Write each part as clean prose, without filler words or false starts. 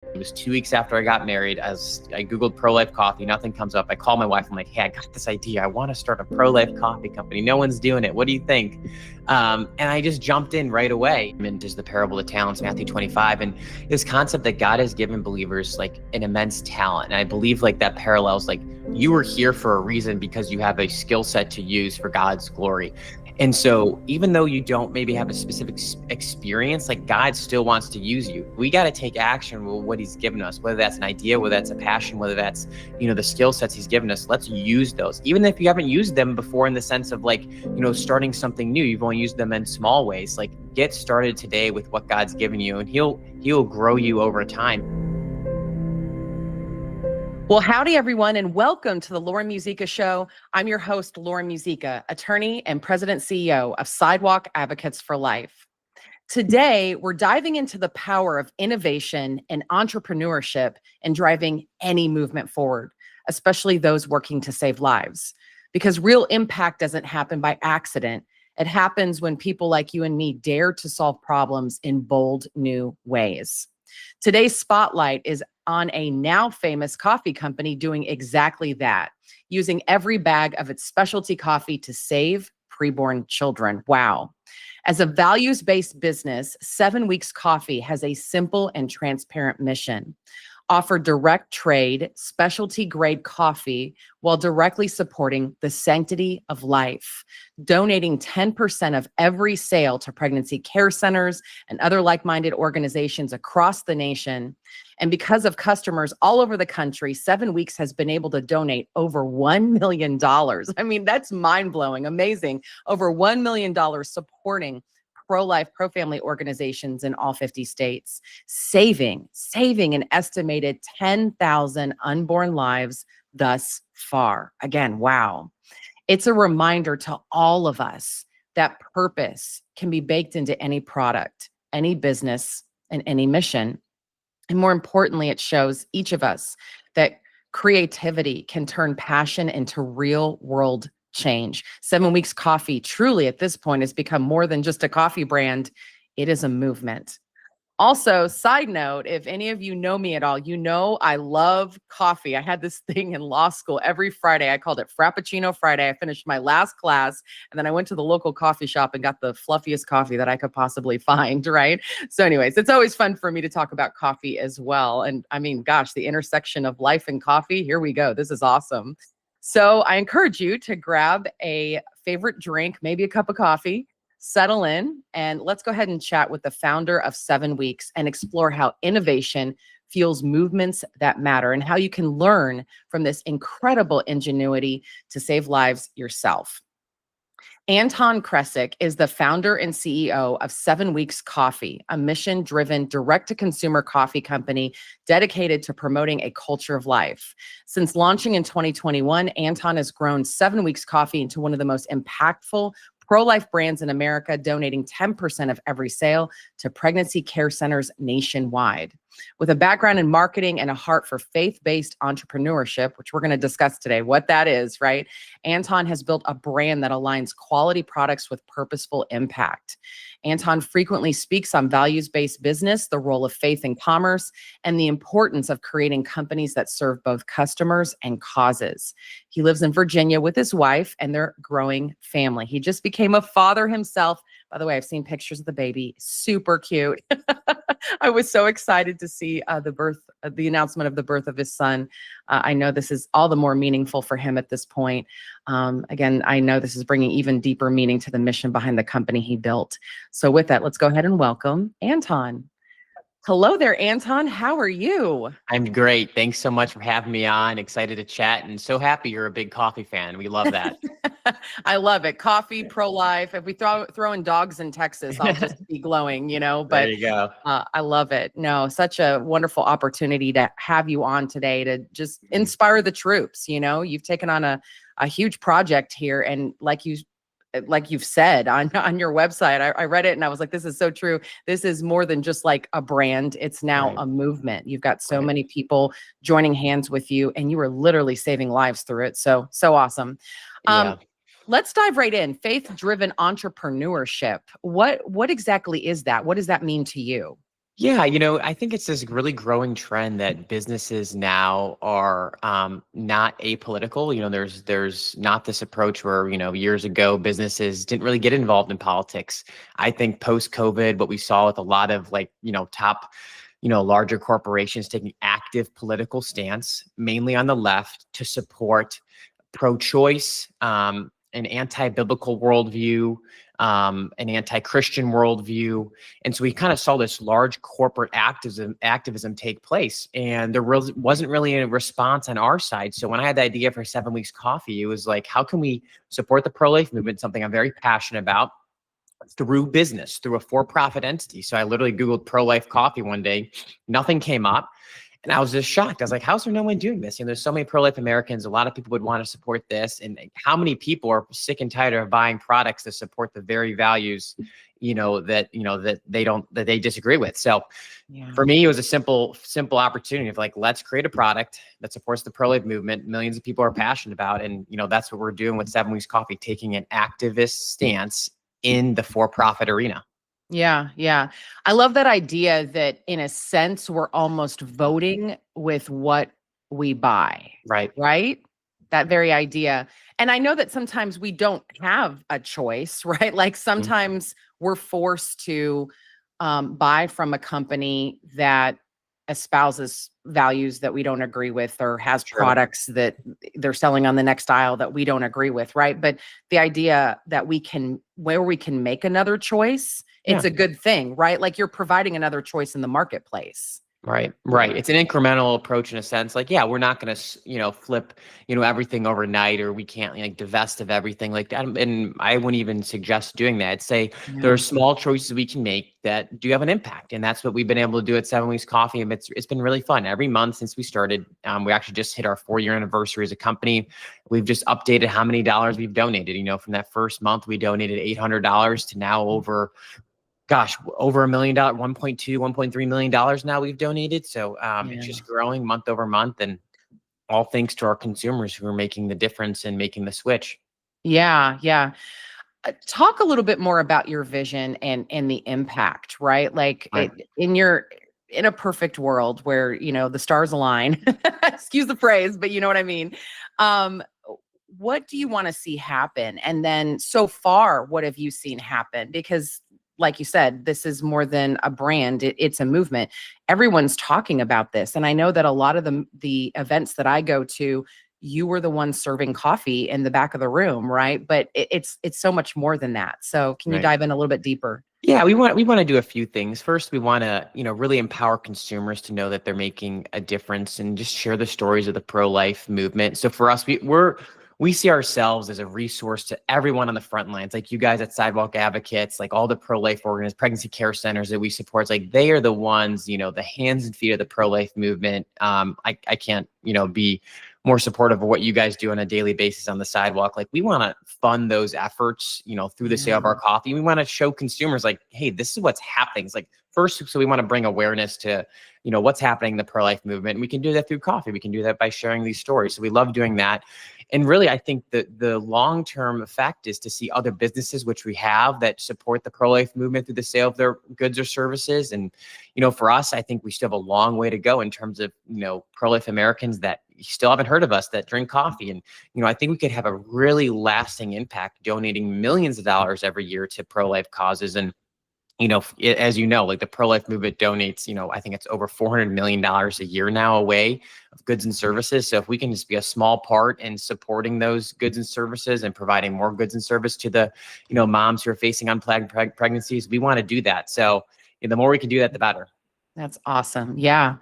It was 2 weeks after I got married. As I Googled pro-life coffee, nothing comes up. I call my wife. I'm like, hey, I got this idea. I want to start a pro-life coffee company. No one's doing it. What do you think? And I just jumped in right away. And there's the parable of talents, Matthew 25. And this concept that God has given believers like an immense talent. And I believe like that parallels like you were here for a reason because you have a skill set to use for God's glory. And so even though you don't maybe have a specific experience, like God still wants to use you. We got to take action with what he's given us, whether that's an idea, whether that's a passion, whether that's, the skill sets he's given us. Let's use those. Even if you haven't used them before in the sense of like, starting something new, you've only used them in small ways, like get started today with what God's given you and he'll grow you over time. Well, howdy, everyone, and welcome to the Laura Musica Show. I'm your host, Laura Musica, attorney and president CEO of Sidewalk Advocates for Life. Today, we're diving into the power of innovation and entrepreneurship in driving any movement forward, especially those working to save lives. Because real impact doesn't happen by accident. It happens when people like you and me dare to solve problems in bold, new ways. Today's spotlight is on a now famous coffee company doing exactly that, using every bag of its specialty coffee to save preborn children. Wow. As a values-based business, 7 Weeks Coffee has a simple and transparent mission. Offer direct trade, specialty grade coffee while directly supporting the sanctity of life, donating 10% of every sale to pregnancy care centers and other like-minded organizations across the nation. And because of customers all over the country, 7 Weeks has been able to donate over $1 million. I mean, that's mind-blowing, amazing. Over $1 million supporting pro-life, pro-family organizations in all 50 states, saving an estimated 10,000 unborn lives thus far. Again, wow. It's a reminder to all of us that purpose can be baked into any product, any business, and any mission. And more importantly, it shows each of us that creativity can turn passion into real world change. 7 Weeks Coffee truly at this point has become more than just a coffee brand. It is a movement. Also, side note, if any of you know me at all, you know I love coffee. I had this thing in law school every Friday. I called it Frappuccino Friday. I finished my last class, and then I went to the local coffee shop and got the fluffiest coffee that I could possibly find, right? So anyways, it's always fun for me to talk about coffee as well. And I mean, gosh, the intersection of life and coffee, here we go. This is awesome. So I encourage you to grab a favorite drink, maybe a cup of coffee, settle in, and let's go ahead and chat with the founder of 7 Weeks and explore how innovation fuels movements that matter and how you can learn from this incredible ingenuity to save lives yourself. Anton Krecic is the founder and CEO of 7 Weeks Coffee, a mission-driven direct-to-consumer coffee company dedicated to promoting a culture of life. Since launching in 2021, Anton has grown 7 Weeks Coffee into one of the most impactful pro-life brands in America, donating 10% of every sale to pregnancy care centers nationwide. With a background in marketing and a heart for faith-based entrepreneurship, which we're going to discuss today, what that is, right? Anton has built a brand that aligns quality products with purposeful impact. Anton frequently speaks on values-based business, the role of faith in commerce, and the importance of creating companies that serve both customers and causes. He lives in Virginia with his wife and their growing family. He just became a father himself. By the way, I've seen pictures of the baby. Super cute. I was so excited to see the announcement of the birth of his son. I know this is all the more meaningful for him at this point. Again, I know this is bringing even deeper meaning to the mission behind the company he built. So with that, let's go ahead and welcome Anton. Hello there, Anton. How are you? I'm great. Thanks so much for having me on. Excited to chat and so happy you're a big coffee fan. We love that. I love it. Coffee, pro-life. If we throw in dogs in Texas, I'll just be glowing, but There you go. I love it. No, such a wonderful opportunity to have you on today to just inspire the troops. You've taken on a huge project here. And like you've said on your website, I read it and I was like, this is so true. This is more than just like a brand. It's now a movement. You've got so many people joining hands with you and you are literally saving lives through it. So awesome. Let's dive right in. Faith-driven entrepreneurship. What exactly is that? What does that mean to you? Yeah, I think it's this really growing trend that businesses now are not apolitical. There's not this approach where, years ago businesses didn't really get involved in politics. I think post-COVID, what we saw with a lot of like, top, larger corporations taking active political stance, mainly on the left, to support pro-choice, an anti-biblical worldview, an anti-Christian worldview. And so we kind of saw this large corporate activism take place. And there wasn't really a response on our side. So when I had the idea for 7 Weeks Coffee, it was like, how can we support the pro-life movement, something I'm very passionate about, through business, through a for-profit entity? So I literally Googled pro-life coffee one day. Nothing came up. And I was just shocked. I was like, how's there no one doing this? There's so many pro-life Americans. A lot of people would want to support this. And how many people are sick and tired of buying products that support the very values, that they disagree with. So for me, it was a simple opportunity of like, let's create a product that supports the pro-life movement. Millions of people are passionate about. And, that's what we're doing with 7 Weeks Coffee, taking an activist stance in the for-profit arena. Yeah, yeah. I love that idea that in a sense, we're almost voting with what we buy. Right. Right? That very idea. And I know that sometimes we don't have a choice, right? Like sometimes we're forced to buy from a company that espouses values that we don't agree with, or has products that they're selling on the next aisle that we don't agree with, right? But the idea that where we can make another choice, it's a good thing, right? Like you're providing another choice in the marketplace. Right. It's an incremental approach in a sense. Like, yeah, we're not going to, flip, everything overnight, or we can't like divest of everything like that. And I wouldn't even suggest doing that. I'd say there are small choices we can make that do have an impact. And that's what we've been able to do at 7 Weeks Coffee. And it's been really fun. Every month since we started, we actually just hit our 4-year anniversary as a company. We've just updated how many dollars we've donated. From that first month, we donated $800 to now over $1 million, $1.3 million now we've donated. So it's just growing month over month, and all thanks to our consumers who are making the difference and making the switch. Yeah, yeah. Talk a little bit more about your vision and the impact, right? Like in a perfect world where, the stars align, excuse the phrase, but you know what I mean? What do you want to see happen? And then so far, what have you seen happen? Because like you said, this is more than a brand. It's a movement. Everyone's talking about this. And I know that a lot of the events that I go to, you were the one serving coffee in the back of the room, right? But it's so much more than that. So can you dive in a little bit deeper? Yeah, we want to do a few things. First, we want to, really empower consumers to know that they're making a difference, and just share the stories of the pro-life movement. So for us, we see ourselves as a resource to everyone on the front lines, like you guys at Sidewalk Advocates, like all the pro-life organizations, pregnancy care centers that we support. It's like they are the ones, the hands and feet of the pro-life movement. I can't, be more supportive of what you guys do on a daily basis on the sidewalk. Like we want to fund those efforts, through the sale of our coffee. We want to show consumers like, hey, this is what's happening. It's like first, so we want to bring awareness to, what's happening in the pro-life movement. And we can do that through coffee. We can do that by sharing these stories. So we love doing that. And really, I think that the long-term effect is to see other businesses, which we have, that support the pro-life movement through the sale of their goods or services. And, for us, I think we still have a long way to go in terms of, pro-life Americans that still haven't heard of us that drink coffee. And, I think we could have a really lasting impact donating millions of dollars every year to pro-life causes. And, as like the pro-life movement donates, I think it's over $400 million a year now away of goods and services. So if we can just be a small part in supporting those goods and services and providing more goods and service to the, moms who are facing unplanned pregnancies, we want to do that. So the more we can do that, the better. That's awesome. Yeah.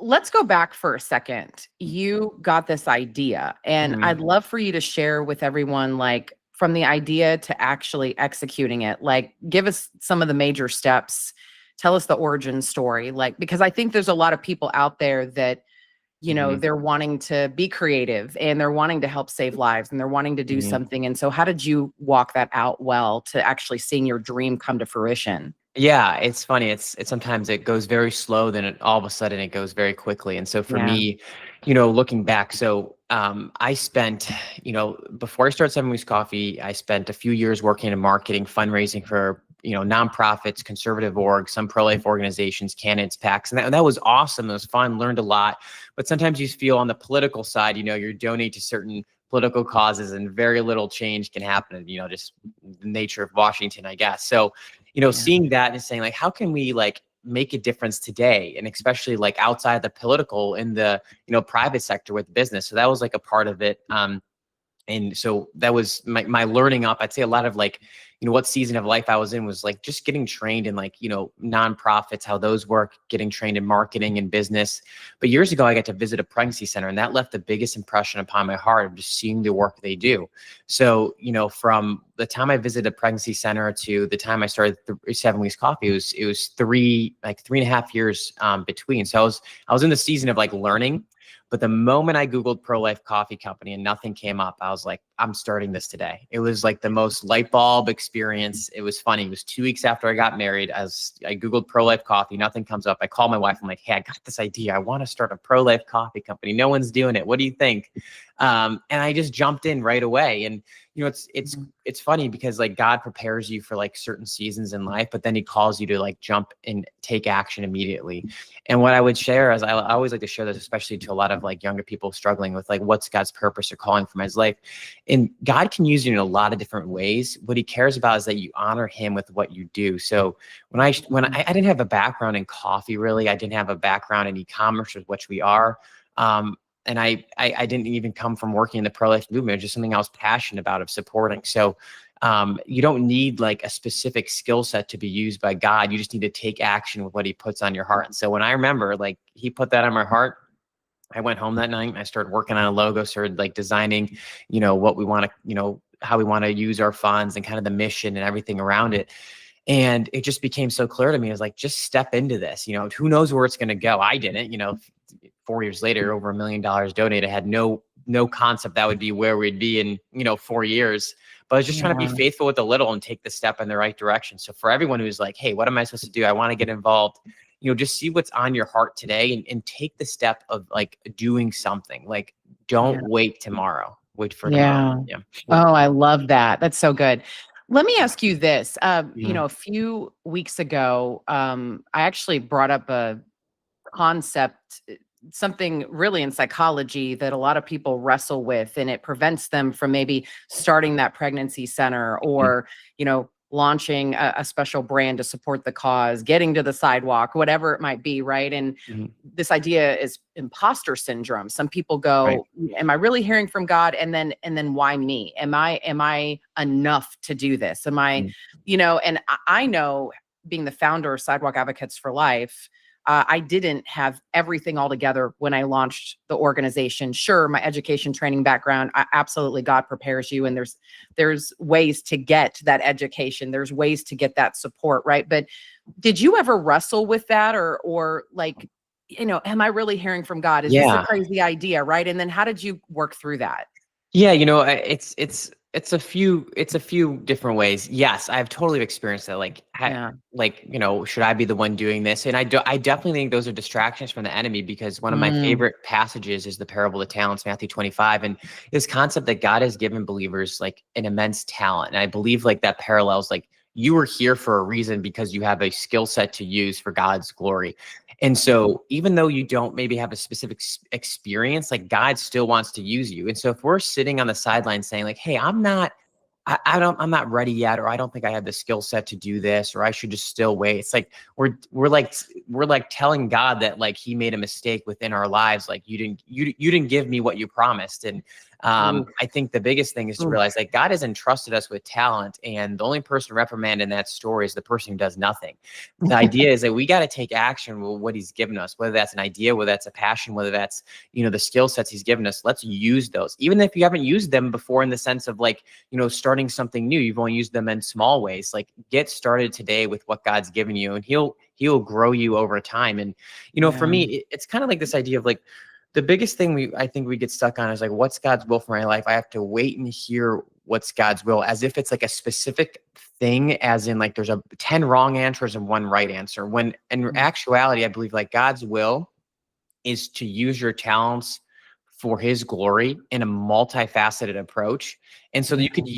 Let's go back for a second. You got this idea, and I'd love for you to share with everyone, like, from the idea to actually executing it. Like, give us some of the major steps. Tell us the origin story. Like, because I think there's a lot of people out there that, they're wanting to be creative, and they're wanting to help save lives, and they're wanting to do something. And so how did you walk that out well to actually seeing your dream come to fruition? Yeah, it's funny. It's sometimes it goes very slow, then all of a sudden it goes very quickly. And so for me, looking back, so I spent, before I started 7 Weeks Coffee, I spent a few years working in marketing, fundraising for nonprofits, conservative orgs, some pro-life organizations, candidates, PACs. And that was awesome. It was fun, learned a lot. But sometimes you feel on the political side, you donate to certain political causes and very little change can happen, just the nature of Washington, I guess. So, seeing that and saying like, how can we like make a difference today? And especially like outside the political in the, private sector with business. So that was like a part of it. And so that was my learning up. I'd say a lot of like, what season of life I was in was like just getting trained in like, nonprofits, how those work, getting trained in marketing and business. But years ago, I got to visit a pregnancy center, and that left the biggest impression upon my heart of just seeing the work they do. So, from the time I visited a pregnancy center to the time I started 7 Weeks Coffee, it was 3.5 years between. So I was in the season of like learning. But the moment I Googled pro-life coffee company and nothing came up, I was like, I'm starting this today. It was like the most light bulb experience. It was funny. It was 2 weeks after I got married. As I Googled pro-life coffee, nothing comes up. I call my wife. I'm like, hey, I got this idea. I want to start a pro-life coffee company. No one's doing it. What do you think? And I just jumped in right away. And it's funny because like God prepares you for like certain seasons in life, but then he calls you to like jump and take action immediately. And what I would share is I always like to share this, especially to a lot of like younger people struggling with like, what's God's purpose or calling for my life. And God can use you in a lot of different ways. What he cares about is that you honor him with what you do. So when I didn't have a background in coffee, really, I didn't have a background in e-commerce, which we are. And I didn't even come from working in the pro-life movement. It was just something I was passionate about, of supporting. So you don't need like a specific skill set to be used by God. You just need to take action with what he puts on your heart. And so when I remember like he put that on my heart, I went home that night and I started working on a logo, started like designing, what we want to, how we want to use our funds and kind of the mission and everything around it. And it just became so clear to me. I was like, just step into this, who knows where it's going to go? I didn't, 4 years later, over $1 million donated. I had no concept that would be where we'd be in, 4 years, but I was just trying to be faithful with the little and take the step in the right direction. So for everyone who's like, hey, what am I supposed to do? I want to get involved. Just see what's on your heart today and take the step of like doing something. Like, don't wait tomorrow. Wait for tomorrow. Yeah. Oh, I love that. That's so good. Let me ask you this. A few weeks ago, I actually brought up a concept, something really in psychology that a lot of people wrestle with, and it prevents them from maybe starting that pregnancy center or, launching a special brand to support the cause, getting to the sidewalk, whatever it might be. Right. And this idea is imposter syndrome. Some people go, am I really hearing from God? And then why me? Am I enough to do this? Am I, and I know, being the founder of Sidewalk Advocates for Life, I didn't have everything all together when I launched the organization. Sure, my education training background, absolutely, God prepares you, and there's ways to get that education. There's ways to get that support, right? But did you ever wrestle with that, or like, am I really hearing from God? Is this a crazy idea, right? And then how did you work through that? Yeah, it's a few different ways. Yes, I've totally experienced that. Like, should I be the one doing this? And I definitely think those are distractions from the enemy, because one of my favorite passages is the parable of the talents, Matthew 25. And this concept that God has given believers like an immense talent. And I believe like that parallels like you were here for a reason, because you have a skill set to use for God's glory. And so even though you don't maybe have a specific experience, like God still wants to use you. And so if we're sitting on the sideline saying like, hey, I'm not ready yet, or I don't think I have the skill set to do this, or I should just still wait. It's like, we're like telling God that like he made a mistake within our lives. Like you didn't give me what you promised. And I think the biggest thing is to realize that God has entrusted us with talent, and the only person reprimanded in that story is the person who does nothing. The idea is that we got to take action with what he's given us, whether that's an idea, whether that's a passion, whether that's, the skill sets he's given us. Let's use those, even if you haven't used them before, in the sense of like, starting something new. You've only used them in small ways. Like, get started today with what God's given you, and he'll grow you over time. And, for me, it's kind of like this idea of like, the biggest thing I think we get stuck on is like, what's God's will for my life? I have to wait and hear what's God's will, as if it's like a specific thing, as in like there's 10 wrong answers and one right answer. When in actuality, I believe like God's will is to use your talents for his glory in a multifaceted approach. And so you can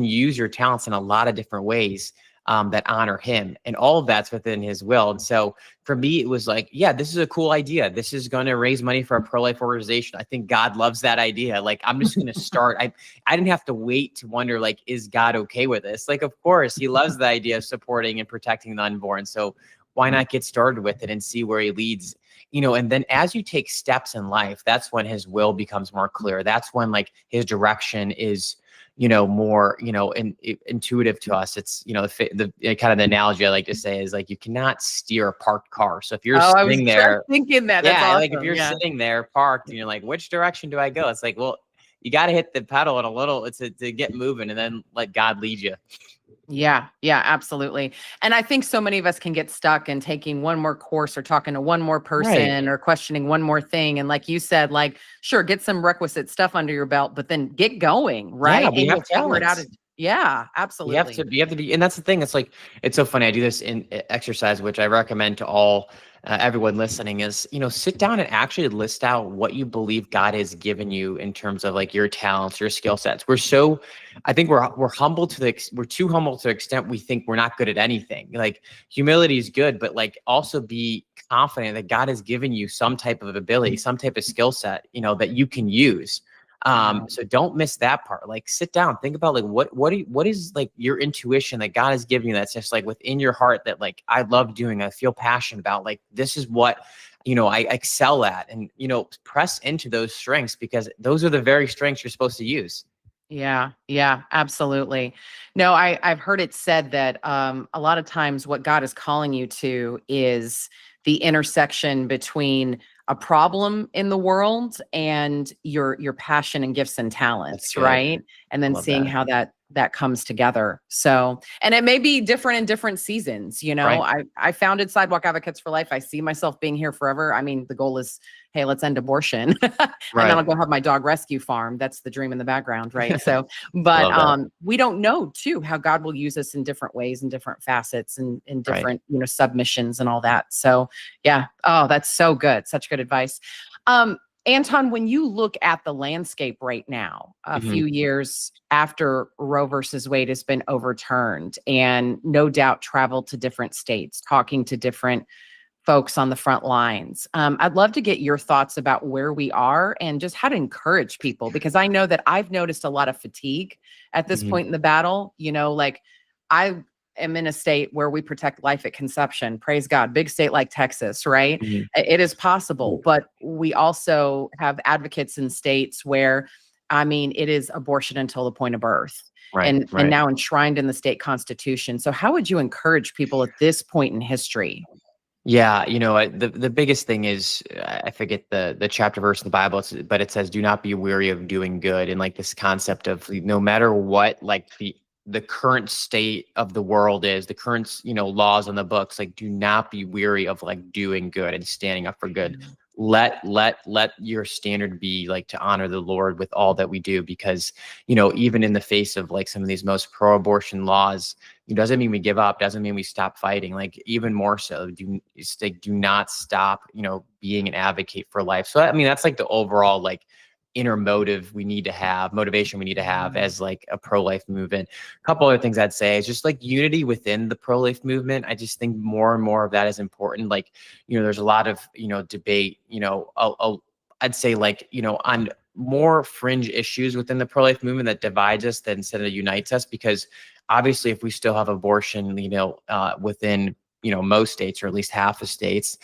use your talents in a lot of different ways. that honor him, and all of that's within his will. And so for me, it was like, yeah, this is a cool idea. This is going to raise money for a pro-life organization. I think God loves that idea. Like, I'm just going to start. I didn't have to wait to wonder, like, is God okay with this? Like, of course, he loves the idea of supporting and protecting the unborn. So why not get started with it and see where he leads? And then as you take steps in life, that's when his will becomes more clear. That's when, like, his direction is, more, intuitive to us. It's, the kind of the analogy I like to say is, like, you cannot steer a parked car. So if you're I was sitting just there, thinking that. That's yeah, awesome. like if you're sitting there parked and you're like, which direction do I go? It's like, well, you got to hit the pedal and a little to get moving, and then let God lead you. Yeah, absolutely. And I think so many of us can get stuck in taking one more course or talking to one more person or questioning one more thing. And like you said, like, sure, get some requisite stuff under your belt, but then get going, right? Yeah, we and have you'll figure it out. talents. Yeah, You have absolutely. to be, and that's the thing. It's like, it's so funny. I do this in exercise, which I recommend to all everyone listening is, sit down and actually list out what you believe God has given you in terms of, like, your talents, your skill sets. I think we're humble we're too humble to the extent we think we're not good at anything. Like, humility is good, but, like, also be confident that God has given you some type of ability, some type of skill set, that you can use. So don't miss that part. Like, sit down, think about, like, what is, like, your intuition that God has given you that's just, like, within your heart that, like, I love doing, I feel passionate about, like, this is what, I excel at, and, press into those strengths, because those are the very strengths you're supposed to use. Yeah, absolutely. No, I've heard it said that a lot of times what God is calling you to is the intersection between a problem in the world and your passion and gifts and That's talents, good. right? And I then love seeing that. how that comes together. So, and it may be different in different seasons, Right. I founded Sidewalk Advocates for Life. I see myself being here forever. I mean, the goal is, hey, let's end abortion. And then I'll Right. go have my dog rescue farm. That's the dream in the background, right? So, I but love that. we don't know too how God will use us in different ways and different facets and in Right. different, submissions and all that. So yeah. Oh, that's so good. Such good advice. Um, Anton, when you look at the landscape right now, a Mhm. few years after Roe versus Wade has been overturned, and no doubt traveled to different states, talking to different folks on the front lines. I'd love to get your thoughts about where we are and just how to encourage people, because I know that I've noticed a lot of fatigue at this Mhm. point in the battle. Like, I am in a state where we protect life at conception. Praise God, big state like Texas, right? Mhm. It is possible, but we also have advocates in states where, I mean, it is abortion until the point of birth. Right. And Right. now enshrined in the state constitution. So how would you encourage people at this point in history? Yeah, the biggest thing is, I forget the chapter verse in the Bible, but it says, "Do not be weary of doing good." And, like, this concept of, no matter what, like, the current state of the world is, the current laws on the books, like, do not be weary of, like, doing good and standing up for good. Let your standard be, like, to honor the Lord with all that we do, because even in the face of, like, some of these most pro-abortion laws, it doesn't mean we give up, doesn't mean we stop fighting. Like, even more so, do not stop, being an advocate for life. So, I mean, that's, like, the overall, like, inner motivation we need to have as, like, a pro-life movement. A couple other things I'd say is just, like, unity within the pro-life movement. I just think more and more of that is important. Like, there's a lot of, debate, I'd say, like, on more fringe issues within the pro-life movement that divides us than instead of unites us, because obviously, if we still have abortion, within, most states, or at least half the states,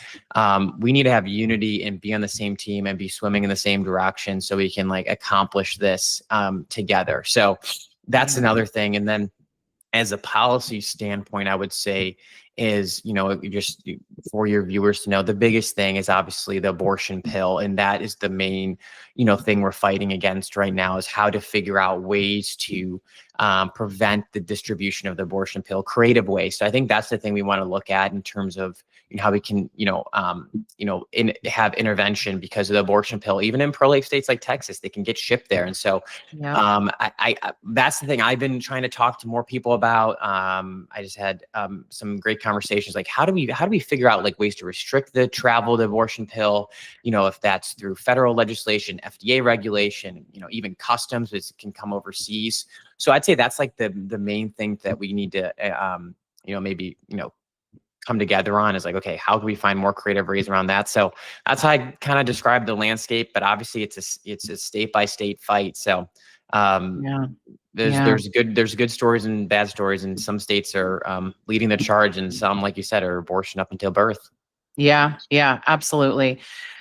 we need to have unity and be on the same team and be swimming in the same direction, so we can, like, accomplish this together. So that's another thing. And then, as a policy standpoint, I would say is, just for your viewers to know, the biggest thing is obviously the abortion pill. And that is the main, thing we're fighting against right now, is how to figure out ways to prevent the distribution of the abortion pill, creative ways. So I think that's the thing we want to look at in terms of, how we can, have intervention, because of the abortion pill. Even in pro-life states like Texas, they can get shipped there. And so Yeah. I that's the thing I've been trying to talk to more people about. I just had some great conversations. Like, how do we figure out, like, ways to restrict the travel of the abortion pill? If that's through federal legislation, FDA regulation, even customs, which can come overseas. So I'd say that's, like, the main thing that we need to maybe, come together on is like, okay, how can we find more creative ways around that? So that's how I kind of describe the landscape, but obviously it's a state by state fight. So, Yeah. there's good stories and bad stories, and some states are, leading the charge, and some, like you said, are abortion up until birth. Yeah, absolutely.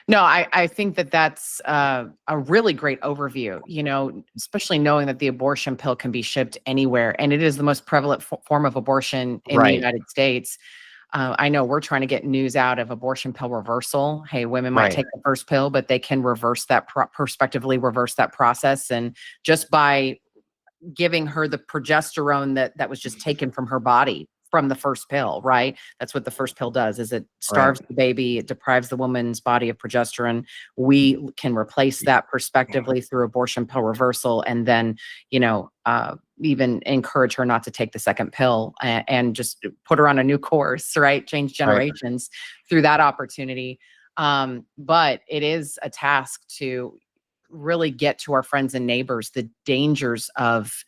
No, I think that that's a really great overview, especially knowing that the abortion pill can be shipped anywhere. And it is the most prevalent form of abortion in the Right. United States. I know we're trying to get news out of abortion pill reversal. Hey, women might Right. take the first pill, but they can reverse that, prospectively reverse that process. And just by giving her the progesterone that was just taken from her body from the first pill, right? That's what the first pill does, is it starves the baby, it deprives the woman's body of progesterone. We can replace that prospectively through abortion pill reversal, and then, even encourage her not to take the second pill, and just put her on a new course, right? Change generations through that opportunity. But it is a task to really get to our friends and neighbors the dangers of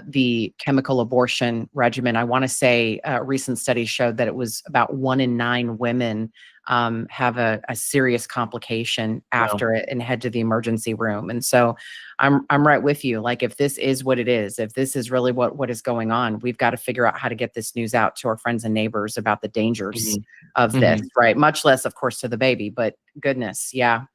the chemical abortion regimen. I want to say recent studies showed that it was about 1 in 9 women have a serious complication after it and head to the emergency room. And so I'm right with you. Like, if this is what it is, if this is really what is going on, we've got to figure out how to get this news out to our friends and neighbors about the dangers of this, right? Much less, of course, to the baby, but goodness. Yeah.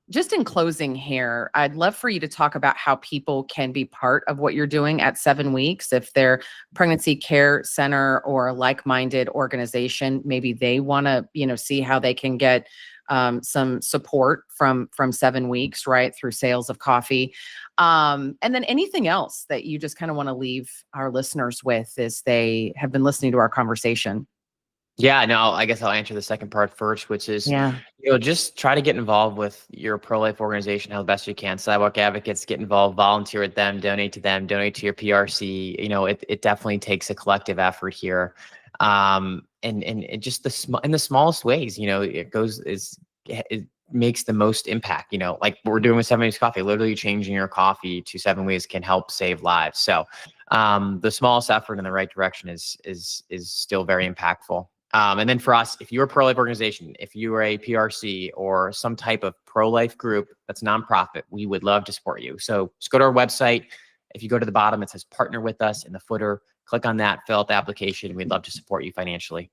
Just in closing here, I'd love for you to talk about how people can be part of what you're doing at 7 weeks. If they're pregnancy care center or a like-minded organization, maybe they want to, see how they can get some support from 7 weeks, right, through sales of coffee. And then anything else that you just kind of want to leave our listeners with as they have been listening to our conversation. Yeah, no, I guess I'll answer the second part first, which is, just try to get involved with your pro-life organization how best you can. Sidewalk Advocates, get involved, volunteer with them, donate to your PRC. It definitely takes a collective effort here. And just in the smallest ways, it makes the most impact, like we're doing with 7 Ways Coffee. Literally changing your coffee to 7 Ways can help save lives. So the smallest effort in the right direction is still very impactful. And then for us, if you're a pro-life organization, if you are a PRC or some type of pro-life group that's nonprofit, we would love to support you. So just go to our website. If you go to the bottom, it says partner with us in the footer. Click on that, fill out the application. We'd love to support you financially.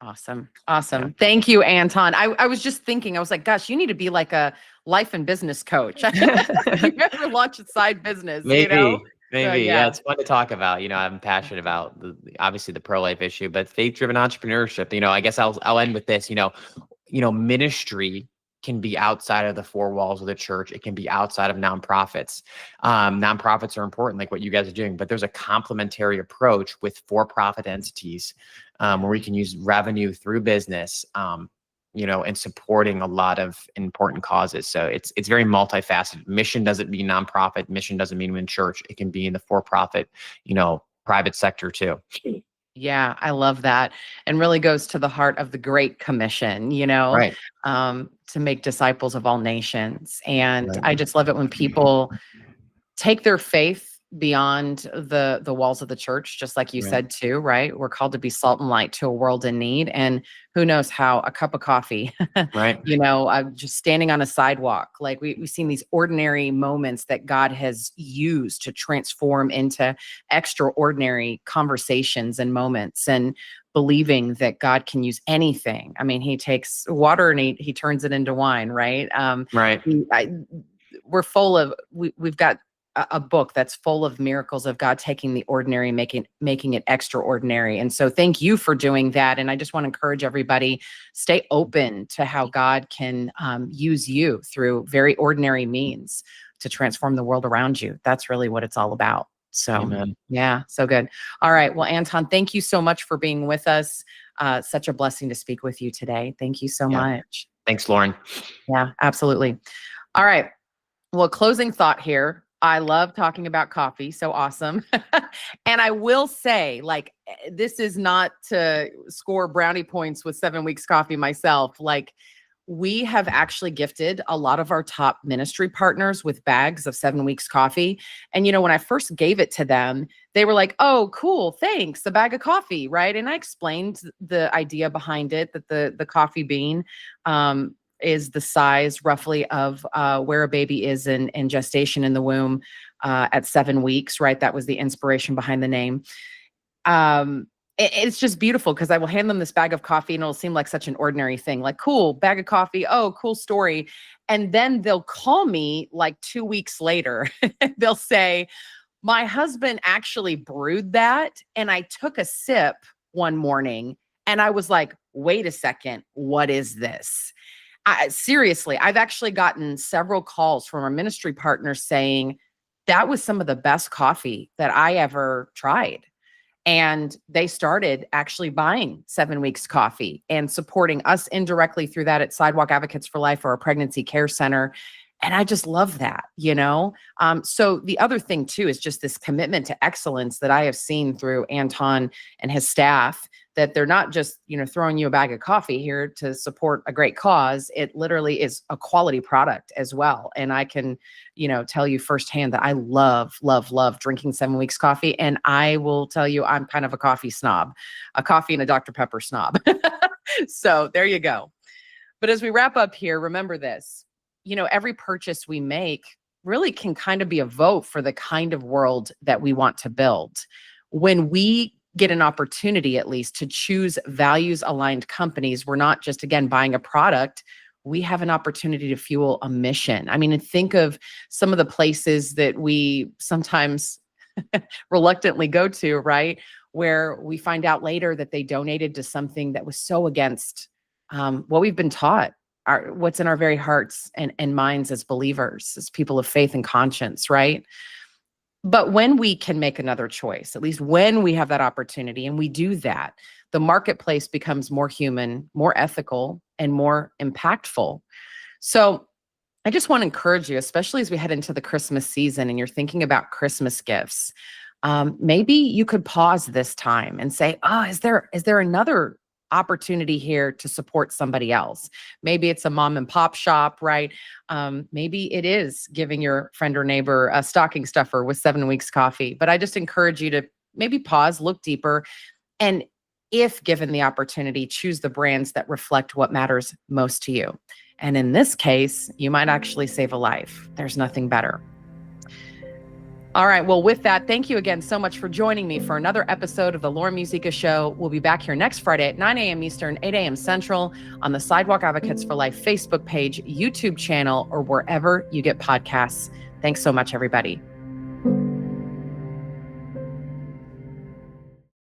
Awesome. Yeah. Thank you, Anton. I was just thinking, I was like, gosh, you need to be like a life and business coach. You ever launch a side business, Maybe. So, Yeah, it's fun to talk about. I'm passionate about obviously the pro-life issue, but faith-driven entrepreneurship. I guess I'll end with this. Ministry can be outside of the 4 walls of the church. It can be outside of nonprofits. Nonprofits are important, like what you guys are doing, but there's a complementary approach with for-profit entities where we can use revenue through business. And supporting a lot of important causes. So it's very multifaceted. Mission doesn't mean nonprofit. Mission doesn't mean in church. It can be in the for-profit, private sector too. Yeah, I love that. And really goes to the heart of the Great Commission, to make disciples of all nations. And I just love it when people take their faith beyond the walls of the church, just like you said too, right? We're called to be salt and light to a world in need. And who knows how a cup of coffee, just standing on a sidewalk, like we've seen these ordinary moments that God has used to transform into extraordinary conversations and moments, and believing that God can use anything. I mean, he takes water and he turns it into wine, right? We're full of, we've got a book that's full of miracles of God taking the ordinary, making it extraordinary. And so thank you for doing that. And I just want to encourage everybody, stay open to how God can use you through very ordinary means to transform the world around you. That's really what it's all about. So, Amen. Yeah, so good. All right. Well, Anton, thank you so much for being with us. Such a blessing to speak with you today. Thank you so much. Thanks, Lauren. Yeah, absolutely. All right. Well, closing thought here. I love talking about coffee. So awesome. And I will say, like, this is not to score brownie points with 7 Weeks Coffee myself. Like, we have actually gifted a lot of our top ministry partners with bags of 7 Weeks coffee. And, when I first gave it to them, they were like, oh, cool, thanks, a bag of coffee, right? And I explained the idea behind it, that the coffee bean is the size roughly of where a baby is in gestation in the womb at 7 weeks, right? That was the inspiration behind the name. It's just beautiful because I will hand them this bag of coffee and it'll seem like such an ordinary thing, like, cool, bag of coffee. Oh, cool story. And then they'll call me like 2 weeks later. They'll say, my husband actually brewed that. And I took a sip one morning and I was like, wait a second, what is this? Seriously, I've actually gotten several calls from our ministry partners saying that was some of the best coffee that I ever tried. And they started actually buying 7 Weeks coffee and supporting us indirectly through that at Sidewalk Advocates for Life or our pregnancy care center. And I just love that, So the other thing too is just this commitment to excellence that I have seen through Anton and his staff, that they're not just, throwing you a bag of coffee here to support a great cause. It literally is a quality product as well. And I can, tell you firsthand that I love, love, love drinking 7 Weeks coffee. And I will tell you, I'm kind of a coffee snob, a coffee and a Dr. Pepper snob. So there you go. But as we wrap up here, remember this, every purchase we make really can kind of be a vote for the kind of world that we want to build. When we get an opportunity, at least, to choose values-aligned companies, we're not just, again, buying a product. We have an opportunity to fuel a mission. I mean, and think of some of the places that we sometimes reluctantly go to, right? Where we find out later that they donated to something that was so against what we've been taught, what's in our very hearts and minds as believers, as people of faith and conscience, right? But when we can make another choice, at least when we have that opportunity and we do that, the marketplace becomes more human, more ethical, and more impactful. So I just want to encourage you, especially as we head into the Christmas season and you're thinking about Christmas gifts, maybe you could pause this time and say, oh, is there another opportunity here to support somebody else? Maybe it's a mom and pop shop, right? Maybe it is giving your friend or neighbor a stocking stuffer with 7 Weeks coffee. But I just encourage you to maybe pause, look deeper, and if given the opportunity, choose the brands that reflect what matters most to you. And in this case, you might actually save a life. There's nothing better. All right. Well, with that, thank you again so much for joining me for another episode of the Lauren Musica Show. We'll be back here next Friday at 9 a.m. Eastern, 8 a.m. Central on the Sidewalk Advocates for Life Facebook page, YouTube channel, or wherever you get podcasts. Thanks so much, everybody.